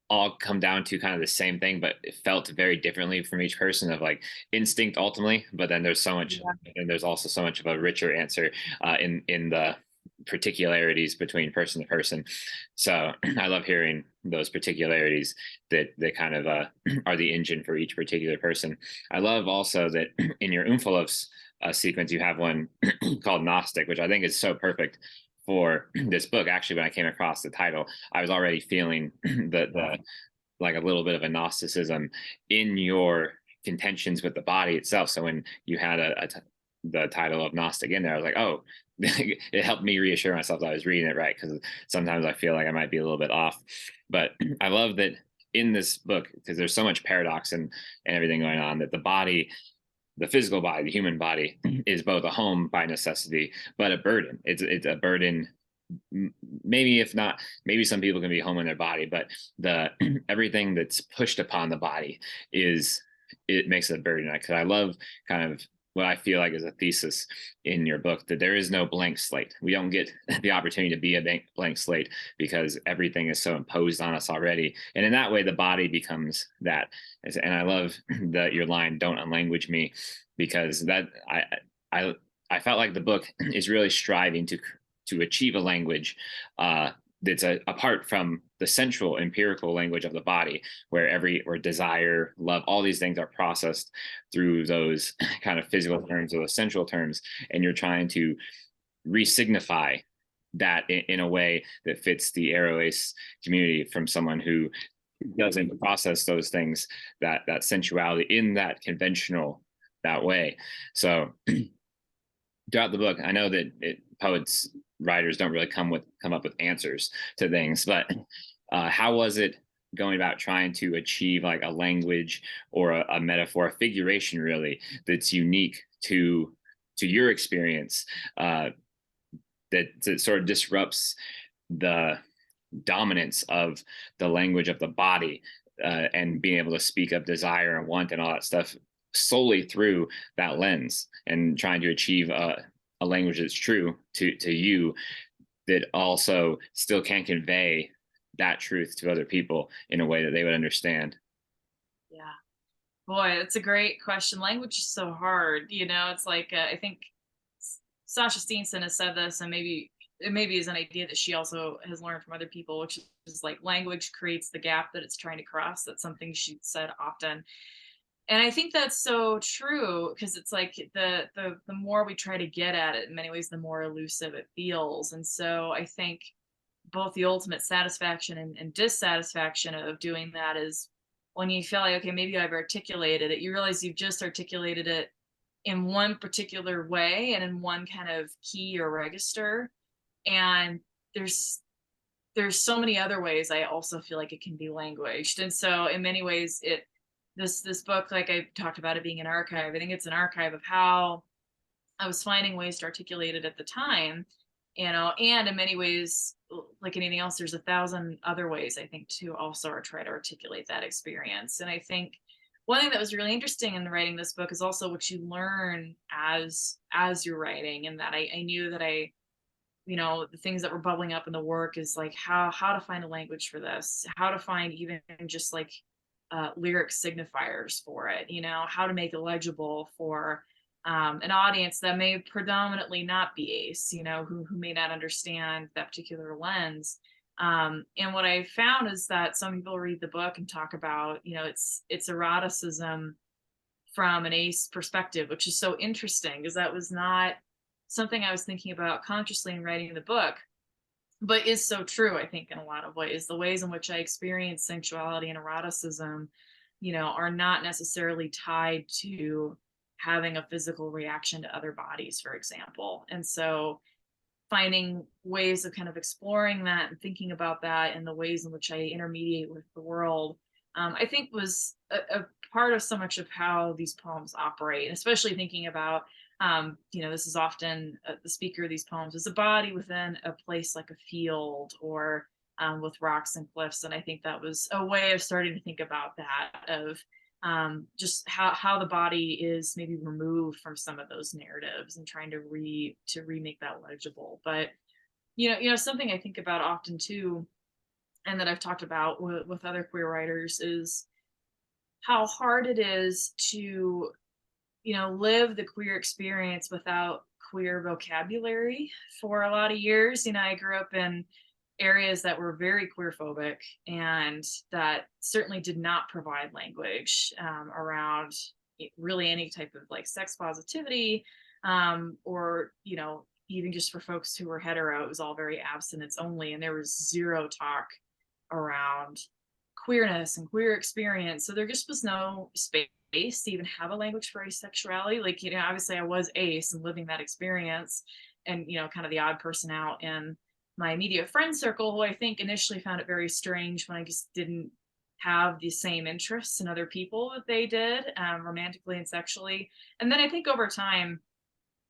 all come down to kind of the same thing, but it felt very differently from each person, of like instinct ultimately. But then there's so much, Yeah. and there's also so much of a richer answer in the particularities between person to person. So I love hearing those particularities that kind of are the engine for each particular person. I love also that in your Umfalovs sequence, you have one called Gnostic, which I think is so perfect for this book. Actually, when I came across the title, I was already feeling the like a little bit of a Gnosticism in your contentions with the body itself. So when you had the title of Gnostic in there, I was like, oh, it helped me reassure myself that I was reading it right, because sometimes I feel like I might be a little bit off. But I love that in this book, because there's so much paradox and everything going on, that the body, the physical body, the human body, is both a home by necessity, but a burden. It's a burden. Maybe if not, maybe some people can be home in their body, but the everything that's pushed upon the body is, it makes it a burden. Because I love kind of what I feel like is a thesis in your book, that there is no blank slate. We don't get the opportunity to be a blank slate, because everything is so imposed on us already. And in that way, the body becomes that. And I love that your line, "Don't unlanguage me," because that I I felt like the book is really striving to achieve a language that's apart from the central empirical language of the body, where desire, love, all these things are processed through those kind of physical terms or the central terms, and you're trying to re-signify that in a way that fits the Aroace community, from someone who doesn't process those things, that sensuality in that conventional that way. So throughout the book, I know that poets, writers don't really come up with answers to things, but how was it going about trying to achieve like a language or a metaphor, a figuration, really, that's unique to your experience, that sort of disrupts the dominance of the language of the body, and being able to speak of desire and want and all that stuff solely through that lens, and trying to achieve a language that's true to you, that also still can convey that truth to other people in a way that they would understand. Yeah. Boy, that's a great question. Language is so hard. It's like I think Sasha Steenson has said this, and maybe it maybe is an idea that she also has learned from other people, which is like language creates the gap that it's trying to cross. That's something she said often. And I think that's so true, because it's like the more we try to get at it, in many ways, the more elusive it feels. And so I think both the ultimate satisfaction and dissatisfaction of doing that is when you feel like, okay, maybe I've articulated it, you realize you've just articulated it in one particular way and in one kind of key or register. And there's there's so many other ways I also feel like it can be languaged. And so in many ways, this book, like I talked about it being an archive, I think it's an archive of how I was finding ways to articulate it at the time, and in many ways, like anything else, there's a thousand other ways I think to also try to articulate that experience. And I think one thing that was really interesting in writing this book is also what you learn as you're writing, and that I knew that the things that were bubbling up in the work is like how to find a language for this, how to find even just like lyric signifiers for it, how to make it legible for an audience that may predominantly not be ace, who may not understand that particular lens. And what I found is that some people read the book and talk about, it's eroticism from an ace perspective, which is so interesting, because that was not something I was thinking about consciously in writing the book, but is so true, I think, in a lot of ways. The ways in which I experience sensuality and eroticism, are not necessarily tied to having a physical reaction to other bodies, for example. And so finding ways of kind of exploring that and thinking about that and the ways in which I intermediate with the world, I think was a part of so much of how these poems operate, and especially thinking about this is often the speaker of these poems is a body within a place like a field, or with rocks and cliffs. And I think that was a way of starting to think about that, of just how the body is maybe removed from some of those narratives, and trying to remake that legible. But something I think about often too, and that I've talked about with other queer writers, is how hard it is to live the queer experience without queer vocabulary for a lot of years. I grew up in areas that were very queer phobic, and that certainly did not provide language around really any type of like sex positivity, or even just for folks who were hetero, it was all very abstinence only, and there was zero talk around queerness and queer experience. So there just was no space to even have a language for asexuality. Like, obviously I was ace and living that experience, and, kind of the odd person out in my immediate friend circle, who I think initially found it very strange when I just didn't have the same interests in other people that they did, romantically and sexually. And then I think over time,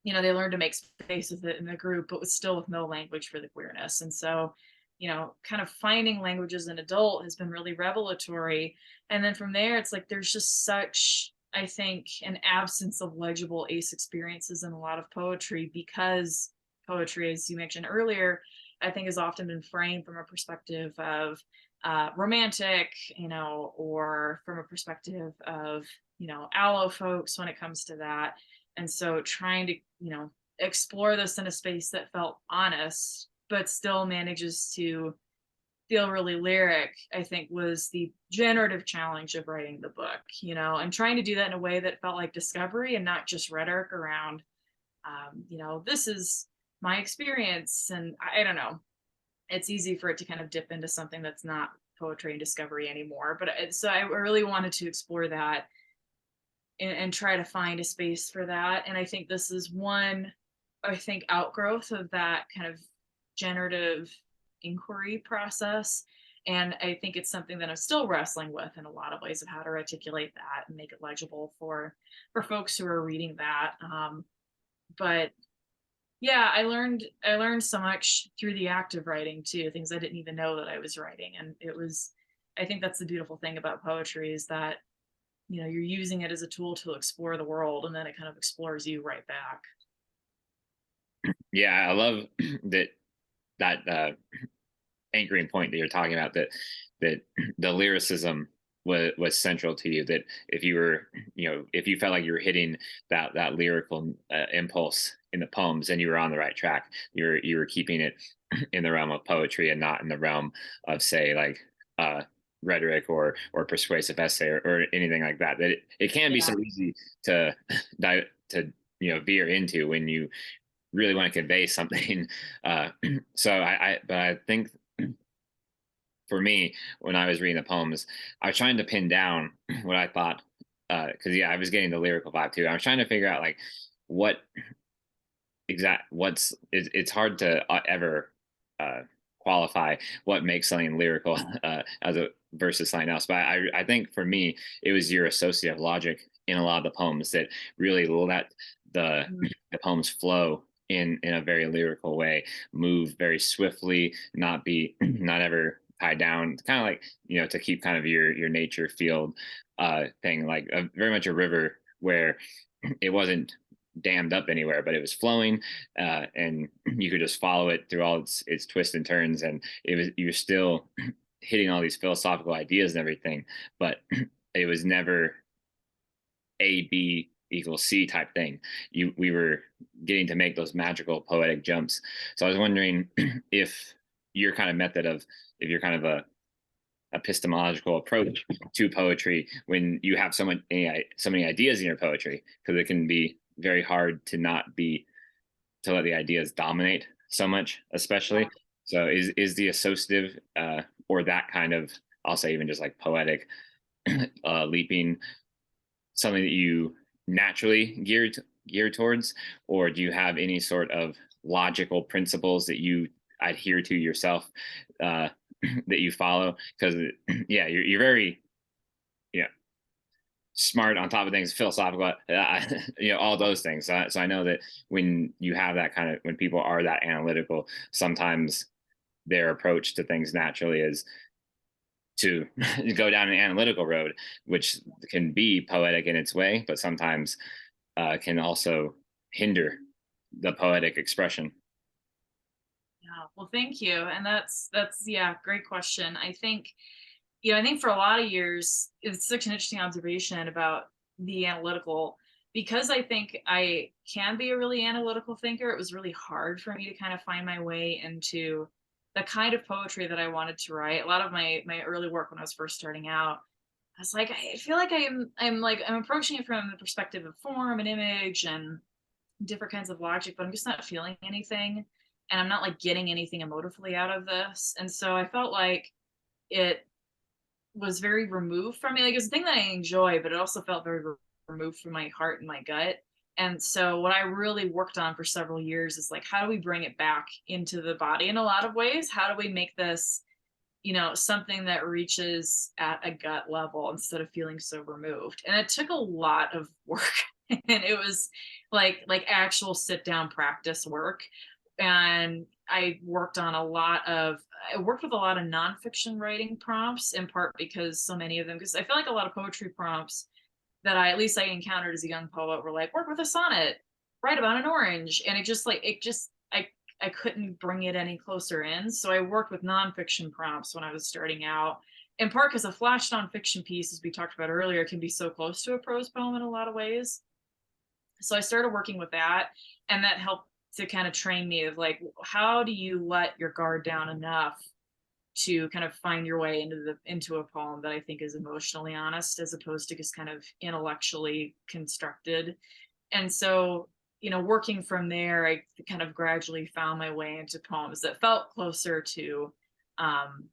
they learned to make space with it in the group, but was still with no language for the queerness. And so, kind of finding language as an adult has been really revelatory. And then from there, it's like there's just such, I think, an absence of legible ace experiences in a lot of poetry, because poetry, as you mentioned earlier, I think has often been framed from a perspective of romantic, or from a perspective of, allo folks when it comes to that. And so trying to, explore this in a space that felt honest, but still manages to feel really lyric, I think was the generative challenge of writing the book, and trying to do that in a way that felt like discovery and not just rhetoric around, this is my experience. And I don't know, it's easy for it to kind of dip into something that's not poetry and discovery anymore. But so I really wanted to explore that, and try to find a space for that. And I think this is one, I think, outgrowth of that kind of generative inquiry process. And I think it's something that I'm still wrestling with in a lot of ways, of how to articulate that and make it legible for folks who are reading that. But yeah, I learned so much through the act of writing too, things I didn't even know that I was writing. And I think that's the beautiful thing about poetry, is that you're using it as a tool to explore the world, and then it kind of explores you right back. Yeah, I love that anchoring point that you're talking about, that the lyricism was central to you, that if you were, if you felt like you were hitting that lyrical impulse in the poems, and you were on the right track. You were keeping it in the realm of poetry and not in the realm of, say, like rhetoric or persuasive essay, or anything like that. That it can be Yeah. so easy to to veer into when you really want to convey something. But I think for me, when I was reading the poems, I was trying to pin down what I thought, because yeah, I was getting the lyrical vibe too. I was trying to figure out like what it's hard to ever uh, qualify what makes something lyrical as a versus something else. But I think for me, it was your associative logic in a lot of the poems that really let the Mhm. the poems flow in a very lyrical way, move very swiftly, not be not ever tied down, kind of like, to keep kind of your nature field thing, like very much a river where it wasn't dammed up anywhere, but it was flowing, and you could just follow it through all its twists and turns, and you were still hitting all these philosophical ideas and everything, but it was never A B equals C type thing. We were getting to make those magical poetic jumps. So I was wondering if your kind of method of if you're kind of a epistemological approach to poetry, when you have so many ideas in your poetry, because it can be very hard to not be to let the ideas dominate so much, especially. So is the associative, or that kind of, I'll say, even just like poetic leaping, something that you naturally gear towards, or do you have any sort of logical principles that you adhere to yourself, uh, that you follow? Because yeah, you're very, yeah, smart on top of things, philosophical, all those things. So I know that when you have that kind of, when people are that analytical, sometimes their approach to things naturally is to go down an analytical road, which can be poetic in its way, but sometimes can also hinder the poetic expression. Yeah. Well, thank you. And that's yeah, great question. I think for a lot of years, it's such an interesting observation about the analytical, because I think I can be a really analytical thinker. It was really hard for me to kind of find my way into the kind of poetry that I wanted to write. A lot of my early work when I was first starting out, I was like, I feel like I'm approaching it from the perspective of form and image and different kinds of logic, but I'm just not feeling anything. And I'm not like getting anything emotively out of this. And so I felt like it was very removed from me. Like, it's a thing that I enjoy, but it also felt very removed from my heart and my gut. And so what I really worked on for several years is like, how do we bring it back into the body in a lot of ways? How do we make this, something that reaches at a gut level instead of feeling so removed? And it took a lot of work. And it was like actual sit down practice work. And I worked with a lot of nonfiction writing prompts, in part because so many of them, because I feel like a lot of poetry prompts that at least I encountered as a young poet were like, work with a sonnet, write about an orange. And I couldn't bring it any closer in. So I worked with nonfiction prompts when I was starting out, in part because a flash nonfiction piece, as we talked about earlier, can be so close to a prose poem in a lot of ways. So I started working with that, and that helped to kind of train me of like, how do you let your guard down enough to kind of find your way into a poem that I think is emotionally honest, as opposed to just kind of intellectually constructed. And so, working from there, I kind of gradually found my way into poems that felt closer to um,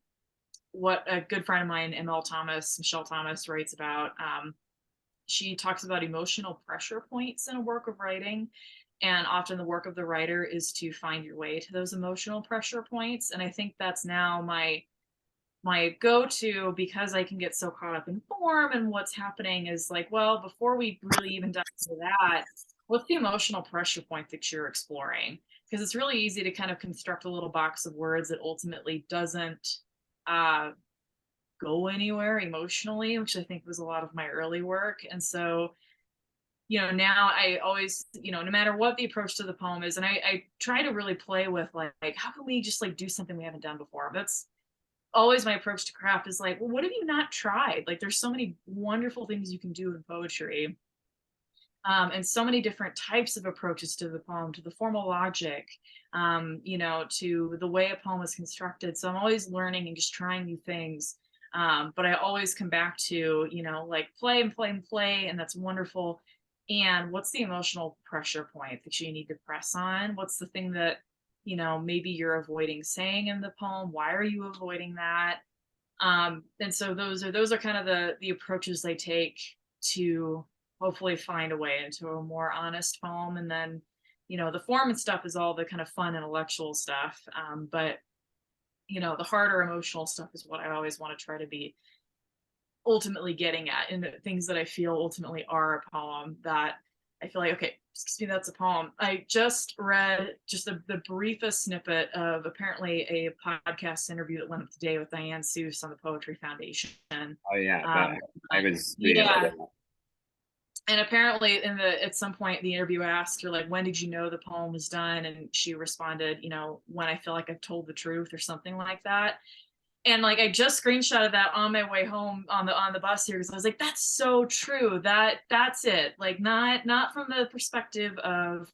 what a good friend of mine, Michelle Thomas, writes about. She talks about emotional pressure points in a work of writing. And often the work of the writer is to find your way to those emotional pressure points. And I think that's now my go-to, because I can get so caught up in form and what's happening, is like, well, before we really even dive into that, what's the emotional pressure point that you're exploring? Because it's really easy to kind of construct a little box of words that ultimately doesn't uh, go anywhere emotionally, which I think was a lot of my early work. And so, now I always, no matter what the approach to the poem is, and I try to really play with like how can we just like do something we haven't done before? That's always my approach to craft, is like, well, what have you not tried? Like, there's so many wonderful things you can do in poetry, and so many different types of approaches to the poem, to the formal logic, to the way a poem is constructed. So I'm always learning and just trying new things. But I always come back to, like, play and play and play, and that's wonderful. And what's the emotional pressure point that you need to press on? What's the thing that, maybe you're avoiding saying in the poem? Why are you avoiding that? And so those are kind of the approaches I take to hopefully find a way into a more honest poem. And then, the form and stuff is all the kind of fun intellectual stuff. But the harder emotional stuff is what I always want to try to be ultimately getting at, and the things that I feel ultimately are a poem, that I feel like, okay, excuse me, that's a poem. I just read just the briefest snippet of apparently a podcast interview that went up today with Diane Seuss on the Poetry Foundation. Oh yeah, Um, I was reading about yeah, that. and apparently at some point the interviewer asked her like, when did you know the poem was done? And she responded, when I feel like I've told the truth, or something like that. And like, I just screenshotted that on my way home on the bus here, because I was like, that's so true. That's it. Like, not from the perspective of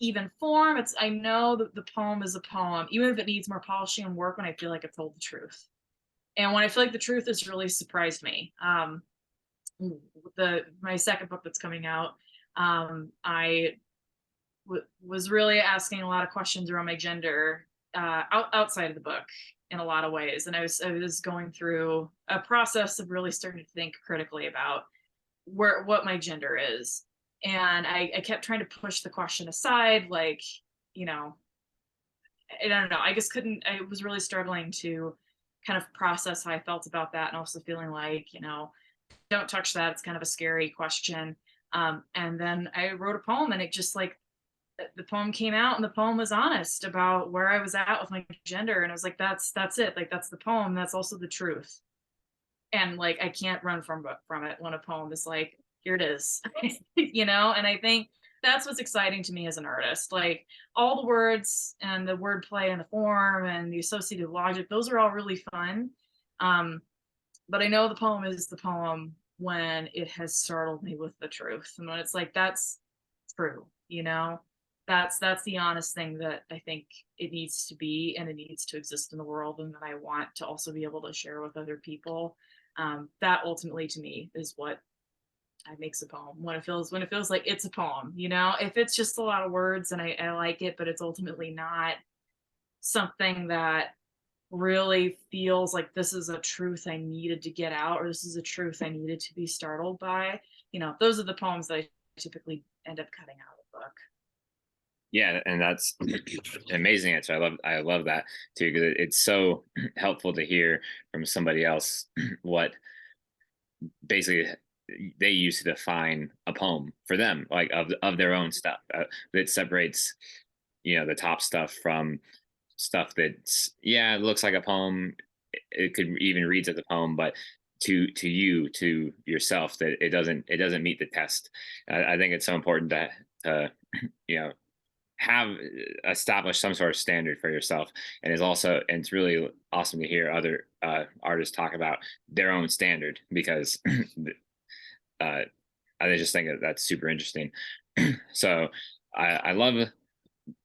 even form. It's, I know that the poem is a poem, even if it needs more polishing and work, when I feel like I've told the truth. And when I feel like the truth has really surprised me. My second book that's coming out, I was really asking a lot of questions around my gender, outside of the book, in a lot of ways. And I was going through a process of really starting to think critically about what my gender is. And I kept trying to push the question aside, like, you know, I don't know. I just couldn't. I was really struggling to kind of process how I felt about that, and also feeling like, don't touch that. It's kind of a scary question. And then I wrote a poem, and it just like, the poem came out, and the poem was honest about where I was at with my gender. And I was like, that's it. Like, that's the poem. That's also the truth. And like, I can't run from it when a poem is like, here it is. And I think that's what's exciting to me as an artist. Like, all the words and the wordplay and the form and the associative logic, those are all really fun. Um, but I know the poem is the poem when it has startled me with the truth, and when it's like, that's true. That's the honest thing that I think it needs to be, and it needs to exist in the world, and that I want to also be able to share with other people. That ultimately, to me, is what makes a poem, when it feels like it's a poem. If it's just a lot of words and I like it, but it's ultimately not something that really feels like this is a truth I needed to get out, or this is a truth I needed to be startled by. Those are the poems that I typically end up cutting out of the book. Yeah, and that's an amazing answer. I love that too, because it's so helpful to hear from somebody else what basically they use to define a poem for them, like of their own stuff, that separates the top stuff from stuff that's, yeah, it looks like a poem. It could even reads as a poem, but to yourself, that it doesn't meet the test. I think it's so important to you know have established some sort of standard for yourself, and it's really awesome to hear other artists talk about their own standard, because uh, I just think that's super interesting. So I love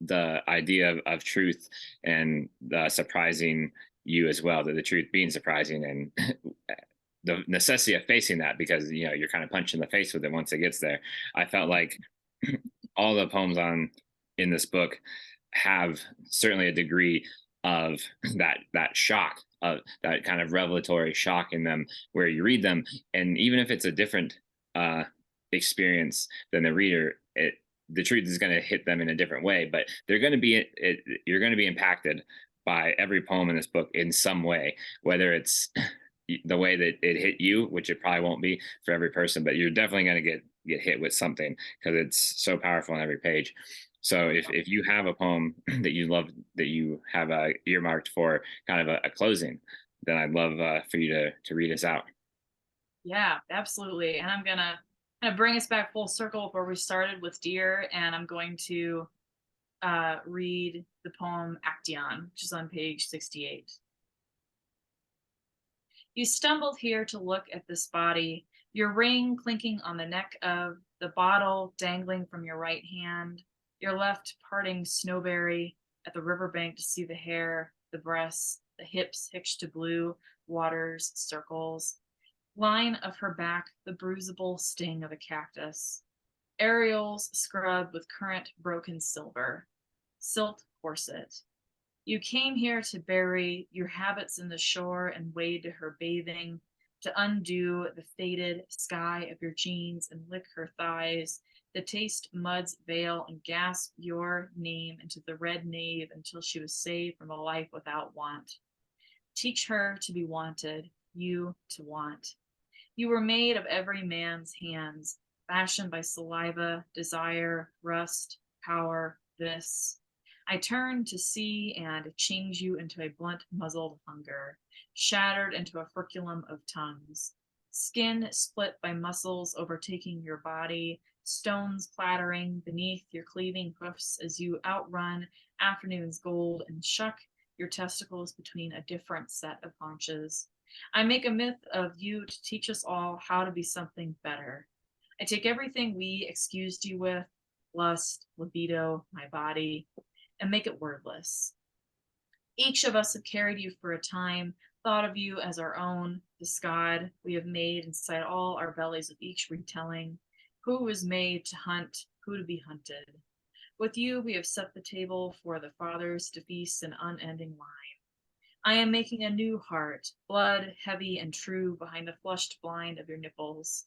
the idea of truth, and surprising you as well, that the truth being surprising, and the necessity of facing that, because you're kind of punched in the face with it once it gets there. I felt like all the poems on in this book have certainly a degree of that shock, of that kind of revelatory shock in them, where you read them, and even if it's a different uh experience than the reader, the truth is going to hit them in a different way, but they're going to be you're going to be impacted by every poem in this book in some way, whether it's the way that it hit you, which it probably won't be for every person, but you're definitely going to get hit with something, because it's so powerful on every page. So if you have a poem that you love, that you have earmarked for kind of a closing, then I'd love for you to read us out. Yeah, absolutely. And I'm gonna kind of bring us back full circle where we started with deer, and I'm going to read the poem Action, which is on page 68. You stumbled here to look at this body, your ring clinking on the neck of the bottle dangling from your right hand, your left parting snowberry at the riverbank to see the hair, the breasts, the hips hitched to blue waters circles, line of her back the bruisable sting of a cactus, areoles scrubbed with current broken silver, silt corset. You came here to bury your habits in the shore and wade to her bathing, to undo the faded sky of your jeans and lick her thighs, to taste mud's veil and gasp your name into the red nave until she was saved from a life without want. Teach her to be wanted, you to want. You were made of every man's hands, fashioned by saliva, desire, rust, power, this. I turned to see and change you into a blunt muzzled hunger, shattered into a furculum of tongues. Skin split by muscles overtaking your body, stones clattering beneath your cleaving hoofs as you outrun afternoon's gold and shuck your testicles between a different set of haunches. I make a myth of you to teach us all how to be something better. I take everything we excused you with, lust, libido, my body, and make it wordless. Each of us have carried you for a time, thought of you as our own, this God we have made inside all our bellies of each retelling, who was made to hunt, who to be hunted. With you, we have set the table for the fathers to feast an unending line. I am making a new heart, blood heavy and true behind the flushed blind of your nipples.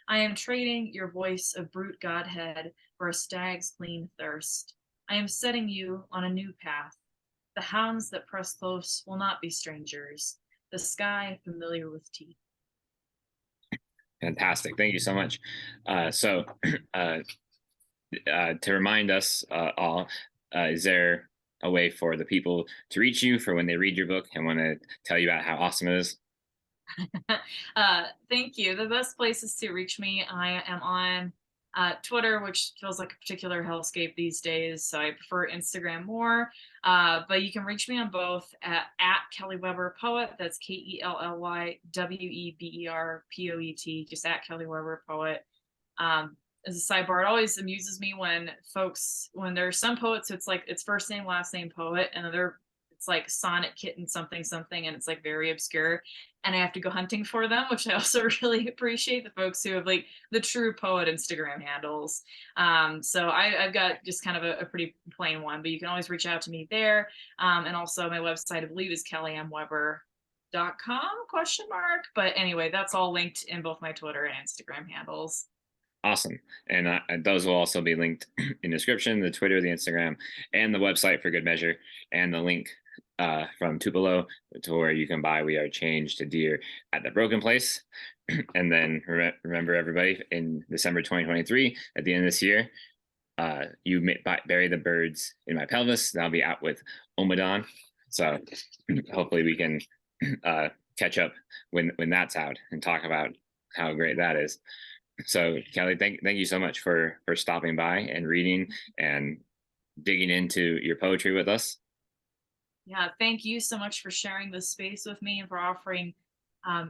I am trading your voice of brute godhead for a stag's clean thirst. I am setting you on a new path. The hounds that press close will not be strangers. The sky familiar with teeth. Fantastic, thank you so much. So uh, to remind us all, is there a way for the people to reach you for when they read your book and want to tell you about how awesome it is? Thank you. The best places to reach me, I am on Twitter, which feels like a particular hellscape these days, so I prefer Instagram more. But you can reach me on both at Kelly Weber Poet. That's KELLYWEBERPOET. Just at Kelly Weber Poet. As a sidebar, it always amuses me when there are some poets, it's like it's first name, last name, poet, and other It's like Sonnet Kitten something something, and it's like very obscure. And I have to go hunting for them, which I also really appreciate the folks who have like the true poet Instagram handles. So I've got just kind of a pretty plain one, but you can always reach out to me there. And also my website, I believe, is kellyanneweber.com question mark. But anyway, that's all linked in both my Twitter and Instagram handles. Awesome. And those will also be linked in the description, the Twitter, the Instagram, and the website for good measure, and the link from Tupelo to where you can buy We Are Changed to Deer at the Broken Place. And then remember, everybody, in December 2023, at the end of this year, you bury the birds in my pelvis. That'll be out with Omadon. So hopefully we can catch up when that's out and talk about how great that is. So Kelly, thank you so much for stopping by and reading and digging into your poetry with us. Yeah, thank you so much for sharing this space with me and for offering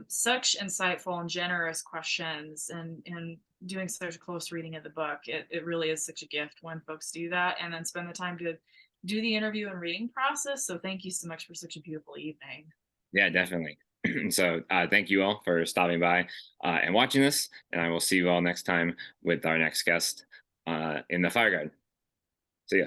such insightful and generous questions and doing such a close reading of the book. It really is such a gift when folks do that and then spend the time to do the interview and reading process. So thank you so much for such a beautiful evening. Yeah, definitely. So thank you all for stopping by and watching this, and I will see you all next time with our next guest in the Fire Garden. See ya.